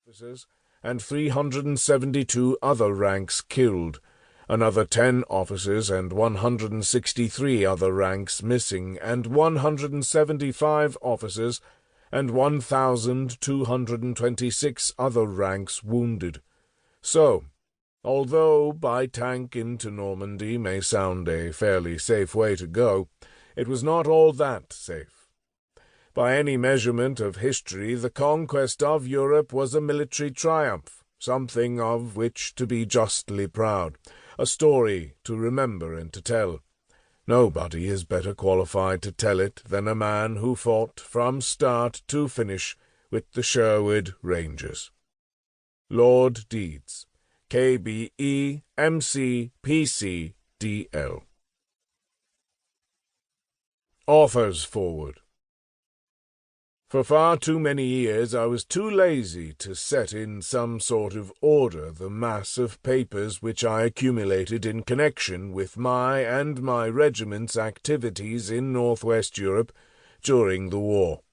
officers and 372 other ranks killed, another 10 officers and 163 other ranks missing, and 175 officers and 1,226 other ranks wounded. So, although by tank into Normandy may sound a fairly safe way to go, it was not all that safe. By any measurement of history, the conquest of Europe was a military triumph, something of which to be justly proud, a story to remember and to tell. Nobody is better qualified to tell it than a man who fought from start to finish with the Sherwood Rangers. Lord Deeds, KBE MC PC DL. Author's Foreword. For far too many years I was too lazy to set in some sort of order the mass of papers which I accumulated in connection with my and my regiment's activities in Northwest Europe during the war.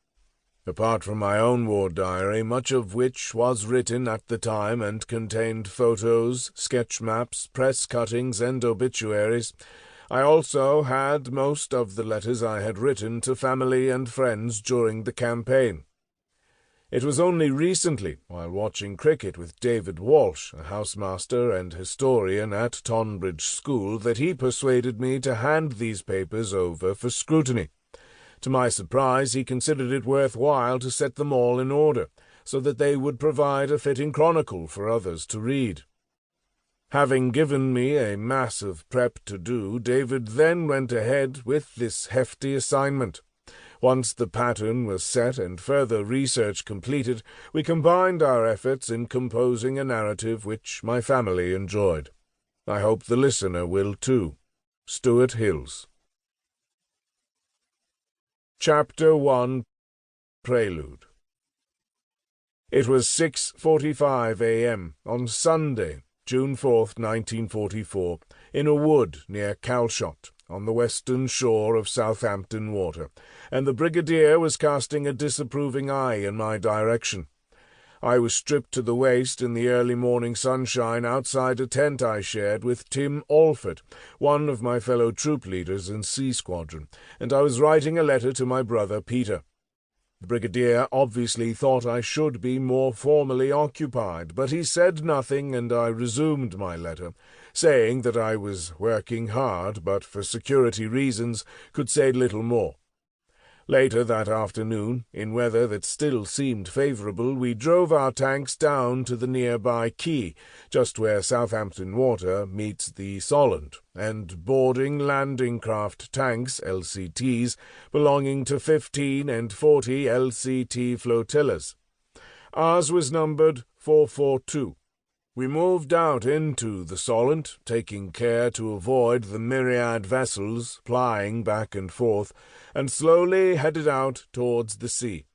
Apart from my own war diary, much of which was written at the time and contained photos, sketch maps, press cuttings, and obituaries, I also had most of the letters I had written to family and friends during the campaign. It was only recently, while watching cricket with David Walsh, a housemaster and historian at Tonbridge School, that he persuaded me to hand these papers over for scrutiny. To my surprise, he considered it worthwhile to set them all in order, so that they would provide a fitting chronicle for others to read. Having given me a mass of prep to do, David then went ahead with this hefty assignment. Once the pattern was set and further research completed, we combined our efforts in composing a narrative which my family enjoyed. I hope the listener will too. Stuart Hills. Chapter 1. Prelude. It was 6:45 a.m. on Sunday, June 4th, 1944, in a wood near Calshot, on the western shore of Southampton Water, and the Brigadier was casting a disapproving eye in my direction. I was stripped to the waist in the early morning sunshine outside a tent I shared with Tim Alford, one of my fellow troop leaders in C Squadron, and I was writing a letter to my brother Peter. The Brigadier obviously thought I should be more formally occupied, but he said nothing, and I resumed my letter, saying that I was working hard, but for security reasons could say little more. Later that afternoon, in weather that still seemed favourable, we drove our tanks down to the nearby quay, just where Southampton Water meets the Solent, and boarding landing craft tanks, LCTs, belonging to 15 and 40 LCT flotillas. Ours was numbered 442. We moved out into the Solent, taking care to avoid the myriad vessels plying back and forth, and slowly headed out towards the sea.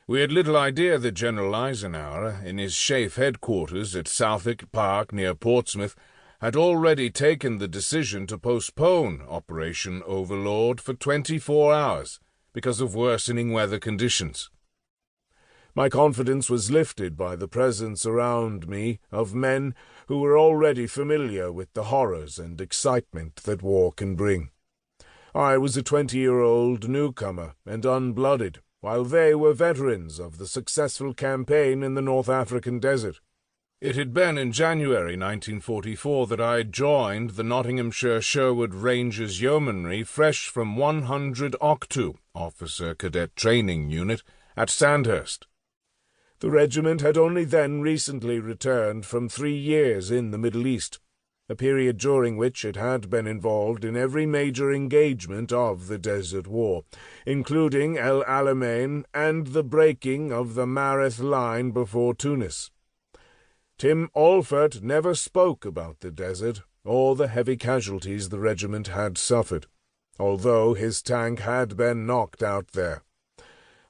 We had little idea that General Eisenhower, in his SHAEF headquarters at Southwick Park near Portsmouth, had already taken the decision to postpone Operation Overlord for 24 hours because of worsening weather conditions. My confidence was lifted by the presence around me of men who were already familiar with the horrors and excitement that war can bring. I was a 20-year-old newcomer and unblooded, while they were veterans of the successful campaign in the North African desert. It had been in January 1944 that I joined the Nottinghamshire Sherwood Rangers Yeomanry fresh from 100 Octu, Officer Cadet Training Unit, at Sandhurst. The regiment had only then recently returned from 3 years in the Middle East, a period during which it had been involved in every major engagement of the Desert War, including El Alamein and the breaking of the Mareth Line before Tunis. Tim Alford never spoke about the desert or the heavy casualties the regiment had suffered, although his tank had been knocked out there.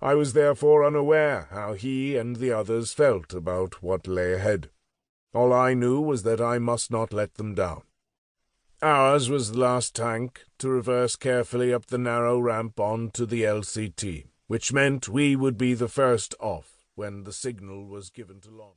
I was therefore unaware how he and the others felt about what lay ahead. All I knew was that I must not let them down. Ours was the last tank to reverse carefully up the narrow ramp onto the LCT, which meant we would be the first off when the signal was given to launch.